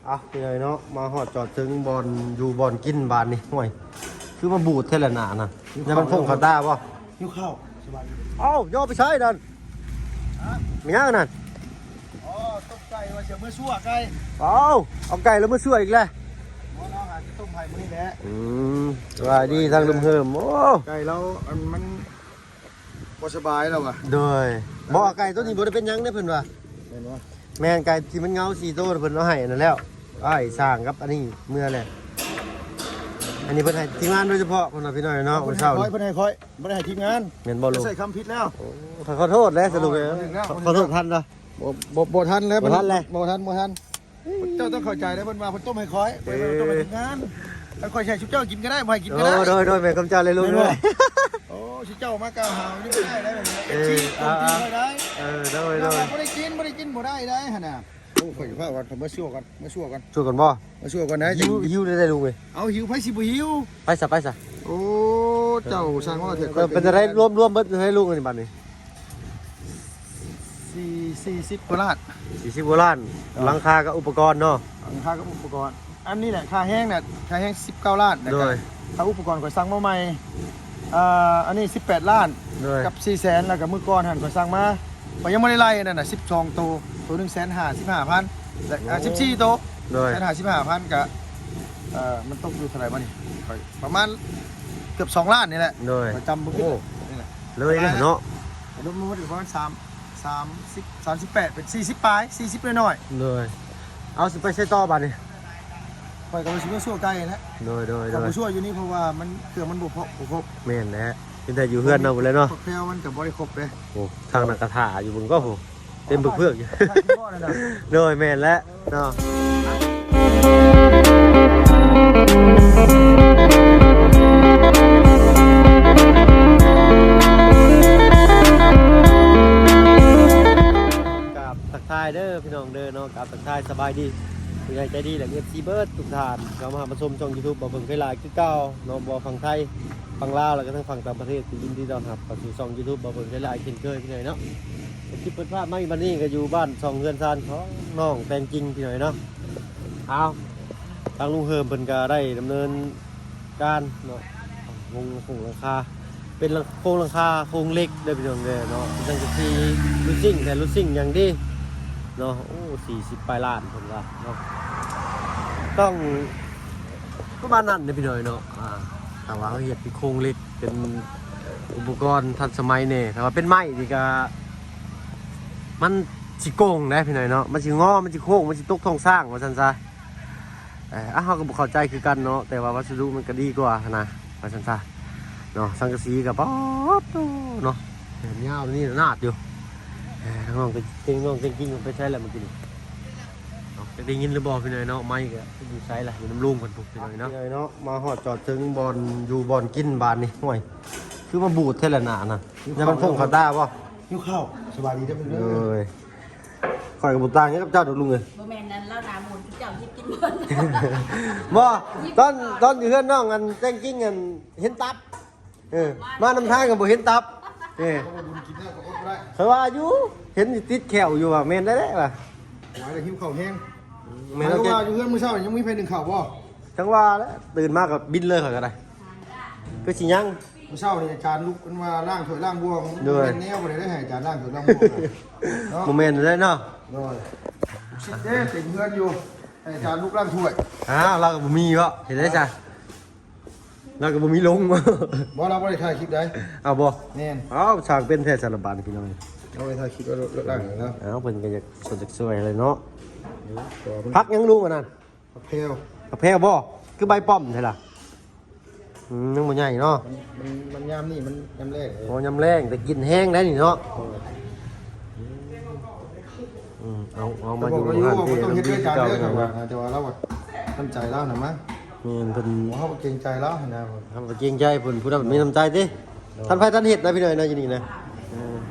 อ่ะพี่น้อยเนาะมาหอดจอดถึงบอลอยู่บอลกินบานนี่ห่วยคือมาบูดเทเลนาน่ะจะมันพงเขาตาป่ะ หิวข้าวสบายดี เอ้าย่อไปใช้นั่นมีอะไรนั่น อ๋อต้มไก่ว่าเสียเมื่อชั่วไก่ เอ้าเอาไก่แล้วมาช่วยอีกแล้ว หมอเราหาจะต้มไผ่มื้อนี้แหละ สบายดีทางลุมเฮิมโอ้ ไก่เรามันบ่สบายแล้วว่ะ โดยบอกไก่ตัวนี้บ่ได้เป็นหยังได้อเพิ่นว่า เห็นบ่ แม่นไก่ที่มันเงา4ตัวเพิ่นเอาให้นั่นแล้วไอ้สร้างครับอันนี้เมื่อแหละอันนี้เพิ่นให้ทีมงานโดยเฉพาะเพิ่นว่าพี่น้อยเนาะวันเช้า คอย นี่ เพิ่นให้คอยบ่ได้ให้ทีมงาน แม่นบ่ลูก ใส่คำผิดแล้ว ขอโทษแล้วสรุปเลยขอโทษท่านเนาะ บ่ทันแล้ว บ่ทันเลย บ่ทันเจ้าต้องเข้าใจแล้วเพิ่นว่าเพิ่นต้มให้คอยเพิ่นต้มให้ทีมงานแล้วคอยใช้ชุบเจ้ากินก็ได้บ่ให้กินก็ได้ โดยแม่คำเจ้าเลยลูกด้วย โอ้ชุบเจ้ามากล่าวหานี่บ่ได้ได้แบบนี้ เออ ชี้ต้มกินได้ โดย บ่ได้กินบ่ได้ได้หั่นน่ะโอ้ข่อยพาว่ามาชั่วกันช่วยกันบ่ มาชั่วกันนะ หิวได้ลูกเว้ย เอาหิวไผสิบ่หิว ไปซะ โอ้เจ้าช่างว่าเถิด เป็นจะได้รวมเบิดให้ลูกกันบัดนี้ 40กว่าล้าน 40กว่าล้านหลังคากับอุปกรณ์เนาะ ค่ากับอุปกรณ์อันนี้แหละค่าแห้งเนี่ยค่าแห้ง19ล้านนะ โด ครับ ย ค่าอุปกรณ์ข่อยสั่งมาใหม่อันนี้18ล้าน โดย กับ400,000แล้วก็มื้อก่อนหั่นข่อยสั่งมาข่อยยังบ่ได้ไล่นั่นน่ะ12ตัวตัวนึง155,000และ14ตัว โดย 155,000ก็มันตกอยู่เท่าไหร่บ่นี่ข่อยประมาณเกือบ2ล้านนี่แหละ โดย ข่อยจำบ่ผิดนี่แหละ เลยเนาะ รวมมันถึงประมาณ38เป็น40ปลาย40น้อย โดยเอาสิไปใช้ต่อบัดนี้ ๆข่อยก็บ่สิมาชั่วไกลนะ โดย แต่บ่ชั่วอยู่นี่เพราะว่ามันเครื่องมันบ่ครบ แม่นแหละเป็นแต่อยู่เฮือนเนาะพุ่นเลยเนาะ พวกแพรวมันก็บ่ได้ครบเลย โอ้ทางนักกระถาอยู่มึงก็โหเต็มเพือกอยู่ ทางพ่อนั่นน่ะ โดยแม่นแล้วเนาะกับทักทายเด้อพี่น้องเด้อเนาะกับทักทายสบายดีผู้ใหญ่ใจดีแหละ FC เบิร์ดทุกท่านก็มาชมช่อง YouTube บ่เบิ่งเคยหลายคือเก่าเนาะบ่ฝั่งไทยฝั่งลาวแล้วก็ทั้งฝั่งต่างประเทศที่ยินดีต้อนรับเข้าสู่ช่อง YouTube บ่เบิ่งเคยหลายเช่นเคยพี่น้อยเนาะคลิปเปิดภาพมาอีกบัดนี้ก็อยู่บ้านช่องเฮือนซานของน้องแตงจริงพี่น้อยเนาะเอาทางลุงเฮิมเพิ่นก็ได้ดำเนินการเนาะวงโครงหลังคาเป็นโครงหลังคาโครงเหล็กเด้อพี่น้องเด้อเนาะจังสิลูซิ่งแต่ลูซิ่งอย่างดีเนาะโอ้40ปลายล้านเพิ่นว่าเนาะต้องประมาณนั้นเด้อพี่น้อยเนาะแต่ว่าเขาเฮ็ดเป็นโครงเหล็กเป็นอุปกรณ์ทันสมัยแน่แต่ว่าเป็นไม้นี่ก็มันสิโกงนะพี่น้อยเนาะมันสิงอมันสิโค้งมันสิตกท้องสร้างว่าซั่นซะเฮาก็บ่เข้าใจคือกันเนาะแต่ว่าวัสดุมันก็ดีกว่านะว่าซั่นซะเนาะสังกะสีก็ป๊อดเนาะยาวนี่นาดอยู่น้องก็จริงน้องจริงๆไปใช้แล้วเมื่อกี้นี่เนาะจะได้ยินหรือบ่พี่น้อยเนาะไม้ก็อยู่ไสล่ะอยู่น้ำลุงเพิ่นปุ๊บพี่น้อยเนาะพี่น้อยเนาะมาฮอดจอดถึงบอลอยู่บอลกินบานนี่ห่วยคือมาบูดเทละหนาน่ะจะมันพงเขาตาบ่ หิวข้าวสบายดีเด้อเพิ่น เอ เด้อ้ ยข่อยกับบุตรต่างนี้กับเจ้าดอกลุงเลย บ่แม่นนั้นแล้วนามูลทุกเจ้ายิบกินหมด บ่ตอนอยู่เพื่อนน้องกันแจ้งกิ้งกันเห็นตับมานำทางกันบ่เห็นตับบุญกินได้ก็อดบ่ได้ เขาว่าอยู่เห็นติดแขวอยู่ว่าแม่นได้ป่ะ หวายแต่หิวข้าวแห้ง แม่ แม่ น น แล้ว ว่าอยู่เฮือนมื้อเช้ายังมีไผนึ่งข้าวบ่ จังว่าแล้วตื่นมาก็บินเลยข่อยก็ได้คือสิยัง มื้อเช้านี่อาจารย์ลุกกันว่าล้างถ้วยล้างบัวของ ด้วย เป็นแนวบ่ได้ให้อาจารย์ล้างถ้วยล้างบัวเนาะ บ่แม่นได้เนาะ โดยสิเด้เต็มเฮือนอยู่ให้อาจารย์ลุกล้างถ้วย เราก็บ่มีบ่เห็นได้จ้ะเราก็บ่มีลง บ่เราบ่ได้ถ่ายคลิปได้ เอาบ่ แน่น เอาสร้างเป็นแท้สารบัญพี่น้อง เอาไปถ่ายคลิปแล้วล้างแล้ว เอาเพิ่นก็อยากสนจักสวยเลยเนาะ ตัวมัน พักยังลุงอันนั้น เพลว กระเพาบ่คือใบป้อมใช่ล่ะยังบ่ใหญ่เนาะ มันยามนี่มันยามแรก โอ้ยำแรงแต่กินแห้งได้นี่เนาะเอามา มา อ อยู่ ยู่ เรา ห้าน อยู่ ที่ ต้องเฮ็ดด้วยกัน เก่า เด้อ เนา แต่ว่าเราน้ำใจเราหน่อยมั้ย นี่เพิ่น เฮาเกรงใจเรานะ ทำเกรงใจเพิ่นผู้นั้นมีน้ำใจติท่านไผท่านเฮ็ดนะพี่น้อยนะอยู่นี่นะ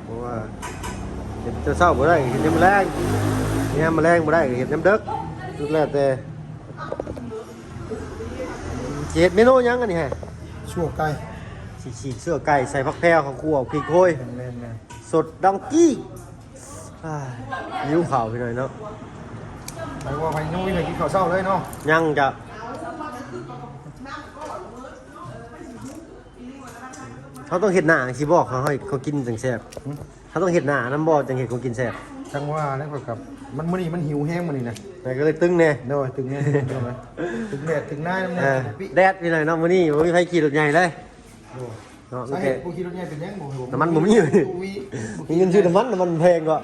เพราะว่าเฮ็ดจะเช้าบ่ได้เฮ็ดยามแรงยามแรงบ่ได้เฮ็ดยามดึกสุดแล้วแต่สิเฮ็ดเมนูหยังอันนี้ฮะ ชั่วไก่ สิฉีกเสื้อไก่ใส่ผักแพรวข้าวคั่วพริกโรย แม่น สดดองกี้ยิ้วข่าวพี่หน่อยเนาะ ไปว่าไปนุ่ยไปกินข้าวเช้าเลยเนาะ ยังจะเขาต้องเห็ดหน้าสิบอกเขาให้เขากินจังแซ่บเขาต้องเห็ดหน้าน้ำบ่จังเห็ดเขากินแซ่บ จังว่าแล้วกับมันมื้อนี้มันหิวแห้งมื้อนี้นะ แต่ก็เลยตึงแน่ เด้อถึงแน่เด้อถึงแดดถึงหน้าน้ำ เอ แน่ อ พี่ แดดนี่เลยเนาะมื้อนี้บ่มีใครขี่รถใหญ่เลย โอ้ เนาะ สา โอ เห เค ตุผู้ขี่รถใหญ่เป็นยังบ่ น้ำมันบ่มีเลย มีเงินซื้อน้ำมันแพงกว่า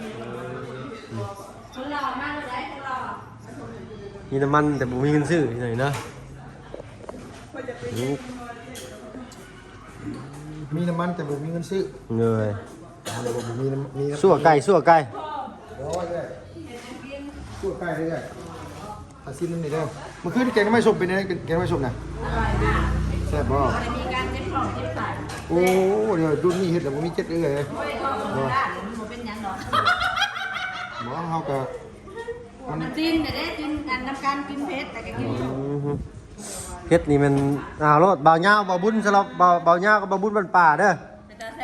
คนหล่อมากเลยได้คนหล่อ มีน้ำมันแต่บ่มีเงินซื้อที่ไหนเนาะ มีน้ำมันแต่บ่มีเงินซื้อ เงย อะไรบ่มีน้ำมี สั่วไก่ ร้อยเลยสู้ใกล้เลยตัดสินนี่เด้อเมื่อคืนแกงน้ำไม่ส้มเป็นยังไงแกงน้ำไม่ส้มน่ะ อร่อยมาก แซ่บบ่ จะมีการเจ็บของเจ็บไต โอ้เดี๋ยวรุ่นนี้เฮ็ดแล้วบ่มีเจ็ดเอ้ยเลย โอ้ยท้องสมบูรณ์ได้มันเป็นยังดอก หมอเฮาก็ มันจิ้นแต่ได้จิ้นกันน้ำการกินเพชรแต่ก็กิน เพชรนี่มันรถเบาเหย้าเบาบุญสำหรับเบาเหย้ากับเบาบุญบ้านป่าเด้อ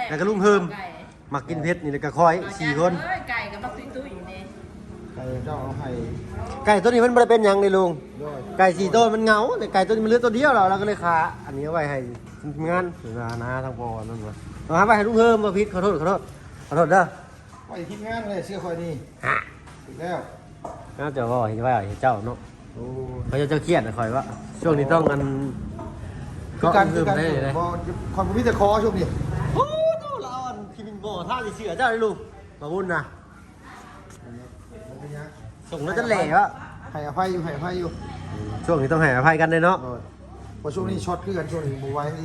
แล้วก็ลุงเพิ่ม มักกินเพชรนี่แล้วก็คอย4คน ไก่กับบักตุ้ยๆนี่ ไก่เจ้าเอาให้ ไก่ตัวนี้มันบ่ได้เป็นหยังเลยลุง ด้วย ไก่4ตัวมันเหงาแต่ไก่ตัวนี้มันเหลือตัวเดียวเราก็เลยขาอันนี้เอาไว้ให้งานนาทางปอนั่นว่าเอาหาไปให้ลุงเพิ่มบ่ผิดขอโทษเด้อ ไปทีมงานเลยเสื้อคอยนี่ ฮะ อีกแล้ว น่าจะว่าเห็นว่าเห็นเจ้าเนาะ โอ้ เขาจะเครียดนะคอยว่าช่วงนี้ต้องกัน คือการ เพิ่มได้เลย บ่ความบ่มีแต่คอช่วงนี้ โอ้โหเราอันพี่บินโบท่าสิเชื่อเจ้าเลยลุงมาบุญนะ มันเป็นยัง ส่งแล้วจะแหล่วะ ให้อภัยอยู่ให้อภัยอยู่ ช่วงนี้ต้องให้อภัยกันเลยเนาะ โอ้ยเพราะช่วงนี้ช็อตคือกันช่วงนี้บ่ไหวนี่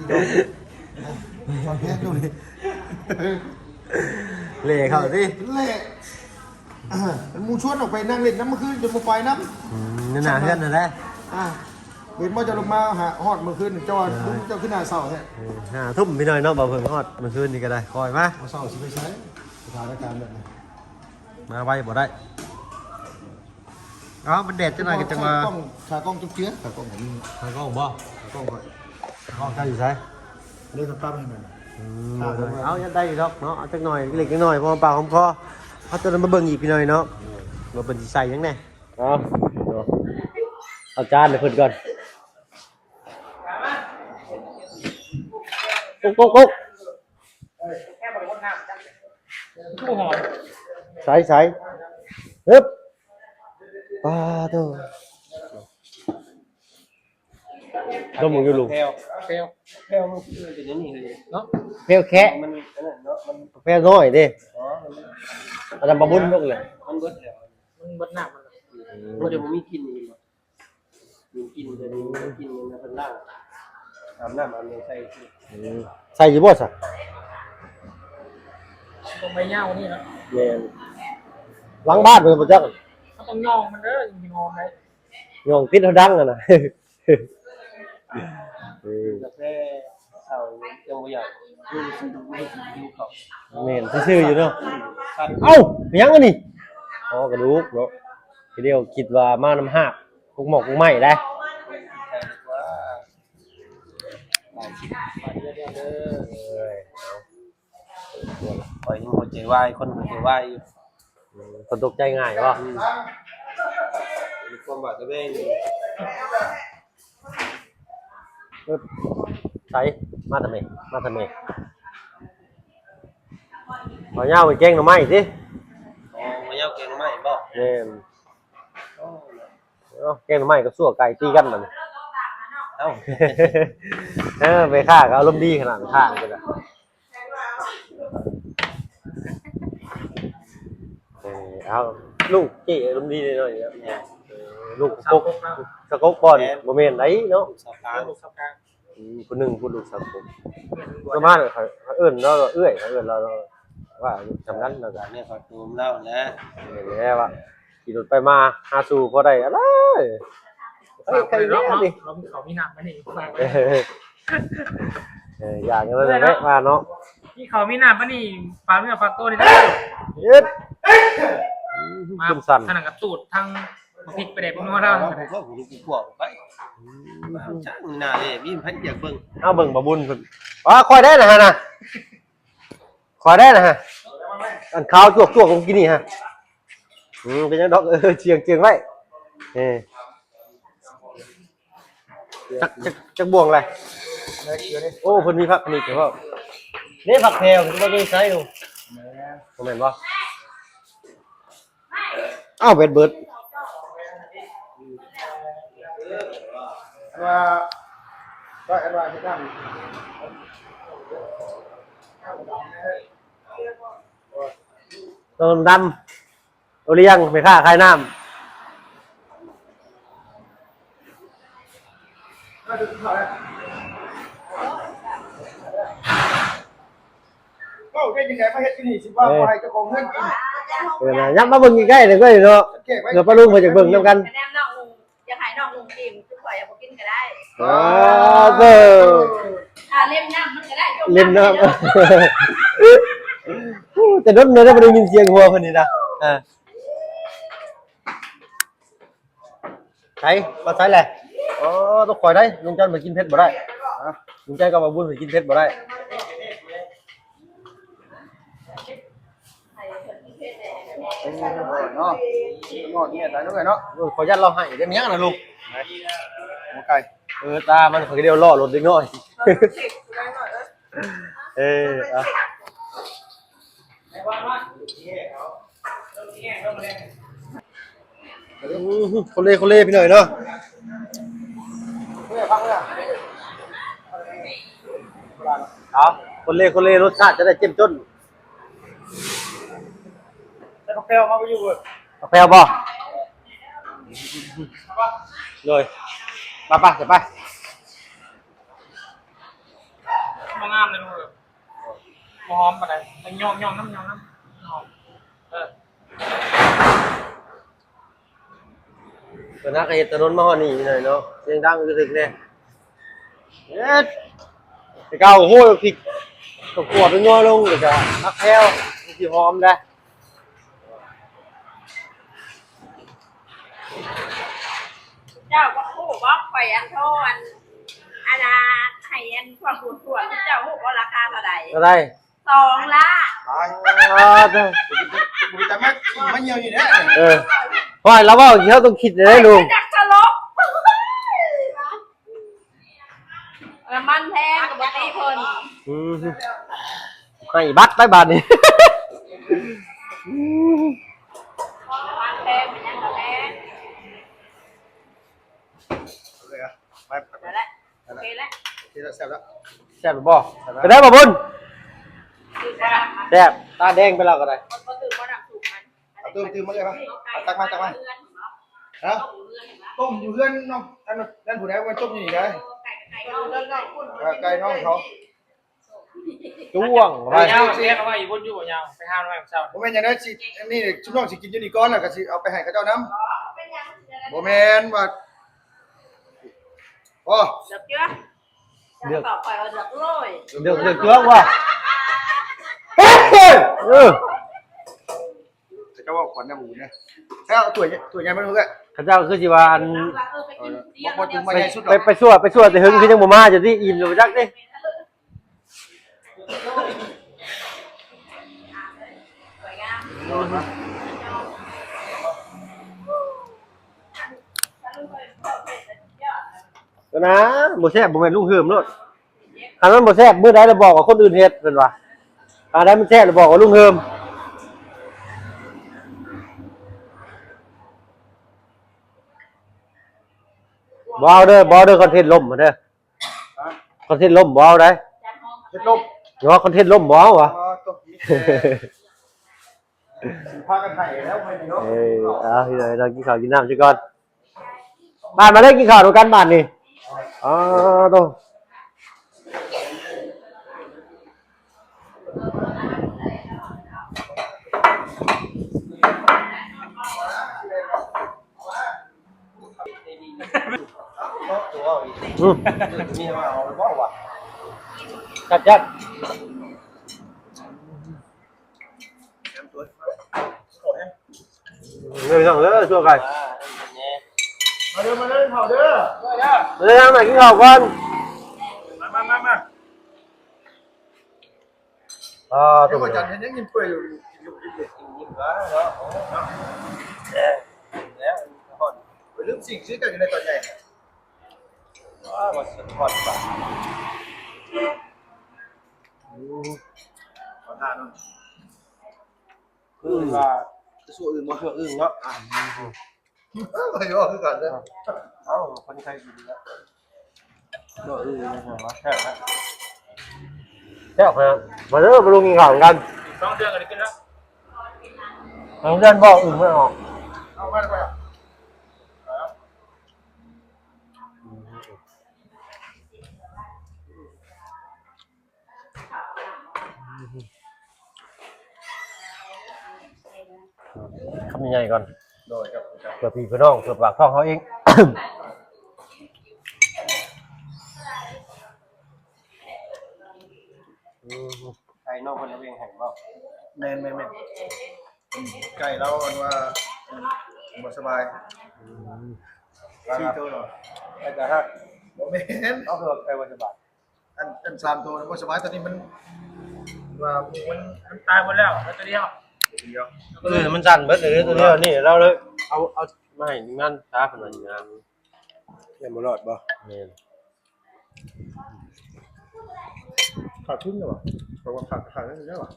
ช็อตแพ้ช่วงนี้ เหล่เขาสิ เละมันมูชวนออกไปนั่งเล่นน้ำเมื่อคืนจนมาไปน้ำ นี่นหนาเพื่อนนั่นแหละ เบ็ดมาจะลงมาหาฮอดเมื่อคืนเจ้าเจ้าขึ้นหน้าเสาแท้ ทุ่มพี่หน่อยเนาะบ่าวเพิ่งฮอดเมื่อคืนนี่ก็ได้คอยมา เอาเสาสิไปใช้สถานการณ์แบบนี้ มาไว้บ่ได้อ๋อมันแดดจังหน่อยก็จังมา ขากล้องจุ๊บเจื้อขากล้องผมนี่ ทางกล้องบ่ ขากล้องก่อน กล้องใครอยู่ใช่ เล่นตามให้มัน เอายังได้อยู่ดอกเนาะเอาจักหน่อยเล็กจักหน่อยพอปากหอมคอเขาจะมาเบิ่งอีกพี่หน่อยเนาะว่าเป็นสิใส่ยังไงเอาจานให้เพิ่นก่อนกุ๊กใส่ฮึบปลาตัวดมมึงอยู่ลุง แพลวมันเป็นอย่างนี้เลยเนาะ เพลแค่ มันอันนั้นเนาะมัน เพลน้อยเด้ อ๋อ อาจารย์ประบุญพวกเลย มันเบิดแล้วมันเบิดหนักมันจะมีกินอีกมีกินจะมีกินในพันล่างอาบน้ำอาบในใส่ ใส่ยี่บ่ซะ ตรงใบหญ้าวันนี้นะ แม่นหลังบ้านเพิ่นบ่จัก เขาต้องย่องมันเด้อจริงๆงอมได้ ย่องติดเฮาดังอ่ะนะกาแฟเสายังบ่อยากดูสิดูไม่กินเขา แม่นซื่อๆอยู่เนาะเอ้ายังอันนี้อ๋อกระดูกเนาะทีเดียวคิดว่ามาน้ำหากพวกหมอกพวกไหม้ได้ ว่าหลายชิ้นมาเรื่อยๆเด้อปล่อยหัวใจวายคนหัวใจวายอยู่ คนตกใจง่ายบ่ มีความบาดกระเบ้ง ใส่มาทำไมเอาเหย้าไปแกงหน่อไม้สิ อ๋อมาเย้าเก่งไหมบ่ แม่นเอาแกงหน่อไม้กับสั่วไก่ตีกันมัน เอ้า ไปฆ่าก็อารมณ์ดีขนาดฆ่ากันละเอาลูกเจ๊อารมณ์ดีเลยเนาะเนี่ยลูกสก๊กบอลโมเมนต์ไหนเนาะ สาวกลาง ลูกสับกลาง คนหนึ่งพูดลูกสาวผมประมาณเขาเอื้อนเราเอื้อยเขาเอื้อนเราว่าจำนั้นเราจะ เนี่ยขอตูมเล่าแล้ว เห็นไหมว่าขี่รถไปมาหาสู่พอได้อะไรเฮ้ยใคร เรา เนี่ยดิ เขามีหนักไหมนี่ฝาก อย่างนั้นเลยแม่มาเนาะ ที่เขามีหนักไหมนี่ฝากเนื้อฝากตัวนี่ได้ ยึด มา ขึ้นสั่น ขนาดกับสูตรทางพริกไปเด็ดนัวเรา ผมก็ผมกูกลัวไปช่างน่าเลยมีพันอยากเบิ่ง เอาเบิ่งบะบุญคนคอยได้นะฮะนะคอยได้นะฮะอันข้าวจวกผมกินนี่ฮะเป็นยังดอกเชียงไว้ จักบ่วงอะไร ได้เกลือนี่ โอ้เพิ่นมีผักนี่แต่ว่านี่ผักแพรวบ่ได้ใช้ดูบ่แม่นบ่อ้าวเบ็ดเบิด ว่าก็อันว่าที่ทำ ต้นดำโอเลี้ยงไม่ค่าขายน้ำ ก็ดูเขาแล้วก็ได้ยังไงมาเฮ็ดที่นี่สิว่าไปเจ้าของเงินกิน ยับมาเบิ่งใกล้ๆเลยก็เนาะเดี๋ยวป้าลุงเพิ่นจะเบิ่งนํกัน คะแนนน้องลุงอยากให้น้องลุงกินทุกข่อยอยากกินก็ได้ เด้อ เล่มน้ำมันก็ได้ เล่นน้ำแต่รถเนี่ยบ่ได้ยินเสียงหัวเพิ่นนี่นะใช่มาใช่แหละอ๋อต้องคอยได้ลุงจันทร์มากินเผ็ดบ่ได้ลุงจันทร์กับบ่บุญมากินเผ็ดบ่ได้ เนาะงอดเนี่ยตายด้วยเนาะ ขอยัดเราให้ได้มั้ยนะลุง หมูไก่ ตามันเดียวล่อรถเล็กน้อยอ่ะคนเล่พี่หน่อยเนาะ เพื่อพักเลย ครับคนเล่รสชาติจะได้เจ้มจน แต่พวกแก้วมาไปอยู่เลย กาแฟบ่เลยไปจะไป มองงามเลยลูกมองหอมปะไหนย่องน้ำหอมตัวนักเห็ดถนนมาฮอนี่หน่อยเนาะเสียงดังรู้สึกเนี่ยไอ้เก่าโห้พริกตะกั่วเป็นง้อลงเดี๋ยวจะนักแถวสีหอมได้ เจ้าก็ผู้บอกข่อยอันโทอันให้อันความปวดปวดเจ้าผู้บอกราคาเท่าไหร่ ก็ได้ 2 ล้าน ตายบุญแต่แม่ไม่เหี่ยวอยู่เนี่ย เพราะเราว่าเขาต้องคิดเลยลุง จักจะลบมันแพงกับตีเพิ่น ให้บัตรไปบาทนี่ มันแพงเป็นยังกับแพง เลยอ่ะไป เดี๋ยวแหละโอเคแล้ว ที่เราแซ่บแล้ว แซ่บบ่ก็ได้บ่บุญ คือว่า แซ่บตาแดงไปแล้วก็ได้ มันก็ถือว่าหนักถูกมัน เอาตื้มมาเลยป่ะตักมาฮะต้มอยู่เพื่อนน้องนั่นผู้ใดมันต้มอยู่นี่ได้ไก่น้องเขา จ้วง ไปยาวเรียกเอาไว้อีกบนอยู่บ่ยาวไปห้ามไว้เช้า ผมเป็นอย่างนั้นสินี่ชุบน้องสิกินอยู่นี่ก้อนแล้วก็สิเอาไปให้เขาเจ้าน้ำบ่แม่นว่าโอ้ เดือกเยอะต่อไปเอาเดือกโรย เดือดจ้วงว่ะ เจ้าว่าขวัญน้ำหมูเนี่ยแล้วตัวใหญ่มันรู้แก่ ข้าเจ้าคือสิว่าอัน ไปกินเตียง บ่ถึงมาใหญ่สุดหร ไป อก ไปสั่วแต่หึงคือยังบ่มาจะที่อิ่มอยู่จักดิก็นะบ่แซ่บบ่แม่นลุงเฮิมโลดคันมันบ่แซ่บมื้อใดเราบอกว่าคนอื่นเฮ็ดเพิ่นว่าอันใดมันแซ่บเราบอกว่าลุงเฮิมบ่เอาเด้อคอนเทนต์ล่มมาเด้อคอนเทนต์ล่มบ่เอาได้ เฮ็ดลบ เนาะคอนเทนต์ล่มบ่เอาวะ ตกพากันไห้แล้วไปเนาะ พี่เลยเรากินข้าวกินน้ำซะก่อนบ้านมาได้กินข้าวด้วยกันบ้านนี่อ๋อโตมีมาเอาบ่าวะ จัดเรื่องของเรื่องช่วยกัน มาเด้อเผาเด้อ เรื่องไหนกินข้าวก่อนตั ตัว ว จันยังกินเปื่อยอยู่กินอยู่ ลืมสิ่งซื้อกันอยู่ในตอนใหญ่ว่าสุดยอดป่ะขอทานหน่อย ว่า สู้อื่นบ่ เพื่ออึ้งเนาะ ไม่ยอมคือกันเลย เอ้าคนไทยกินแล้วก็อึ้งนะครับแค่ครับแค่ครับมาเริ่มมาลงกินข้าวกัน 2 เดือนก็ได้กินแล้ว ทางด้านบอกอึ้งไม่ออก เอาไปไปอ่ะ คำใหญ่ก่อน โดยครับ เพื่อพี่เพื่อน้องเพื่อปากท้องเขาเอง ไก่นอกคนละเองแห่งบ่ แม่นไก่เราอันว่าบ่สบาย4ตัวเนาะ ไก่กระหัก บ่แม่น เอาเถอะไก่วันจะบาท อัน3ตัวบ่สบายตอนนี้มันว่ามัน มันตายหมดแล้วแล้วตัวเดียว เดียว มันสั่นเบิดเลยตัวเนี้ยนี่เราเลยเอาไม่งานตาขนาดงานยังบ่รอดบ่แม่น ขาดทุนเหรอเพราะว่าขาดนั่นใช่ป่ะ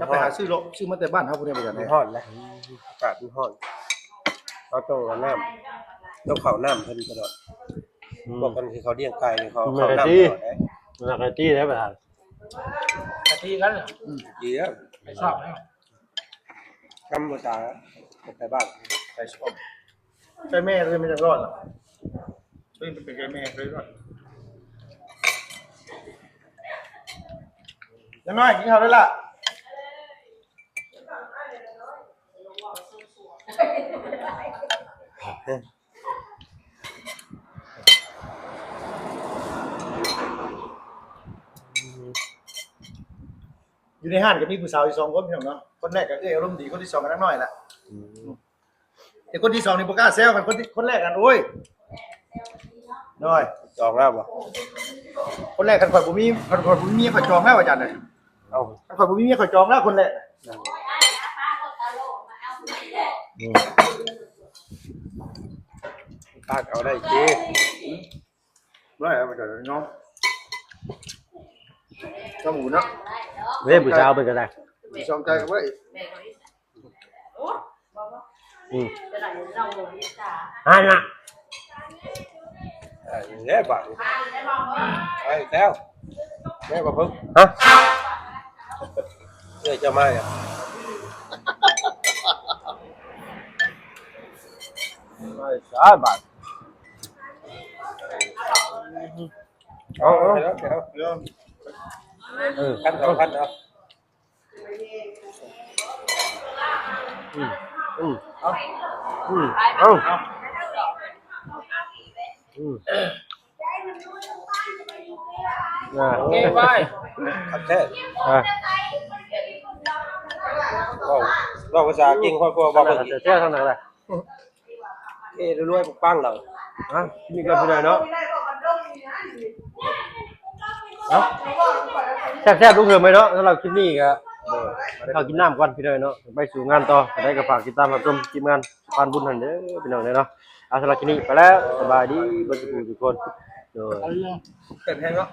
ถ้าไปหาซื้อรถซื้อมาแต่บ้านเขาพวกนี้ไปกัน มัน เนี่ย ฮ้อนแล้วอากาศมันฮ้อนเราต้องเอาน้ำต้องเข้าน้ำเพิ่นตลอดบอกกันคือเขาเลี้ยงไก่นี่เขาเข้าน้ำตลอดมันกะตี้ได้ประธาน กะทิกันเหรอ ดีแล้ว ไม่ชอบแล้ว ทำภาษาไปบ้าน ใช่ชอบใช่แม่เลยไม่จะรอดหรอช่วยเป็นใช่แม่เลยรอดยังไงกินข้าวได้ละอยู่ในห้างก็มีผู้สาวอยู่2 คนพี่น้องเนาะคนแรกก็อารมณ์ดีคนที่2ก็นักน้อยแหละแต่คนที่2นี่บ่กล้าแซวกันคนแรกกันโอ้ยน้อย จองแล้วบ่ คนแรกกันข่อยบ่มีข่อยบ่มีเมียข่อยจองแล้วอาจารย์น่ะ เอา ข่อยบ่มีเมียข่อยจองแล้วคนแรก ตากเอาได้จี ร้อยเอาไปก่อนน้องเจ้าหมูเนาะ เว้ยผู้สาวเป็นก็ได้ มีช่องใจกันไว้ อันน่ะเด้บ่ไอ้แล้วแม่บ่พึ่งฮะเอ้ยจะมาอ่ะไม่สาบาทเอาเดี๋ยว เรื่อง ขั้นเอาขั้นเอาเอาเอาเก่งไป ขับแท้เราภาษาจริงค่อยๆบอกเสียทางไหนล่ะเอ้รวยๆปังเราฮะนี่ก็เป็นไงเนาะแซ่บๆลูกเหือไหมเนาะสำหรับคลิปนี้ก็เข้ากินน้ำก่อนพี่เลยเนาะไปสู่งานต่อได้ก็ฝากติดตามรับชมทีมงานผ่านบุญหันเด้อพี่น้องเนาะเอาสำหรับคลิปนี้ไปแล้วสบายดีเบ่ทุกคนโดย เกิดแห้งเนาะ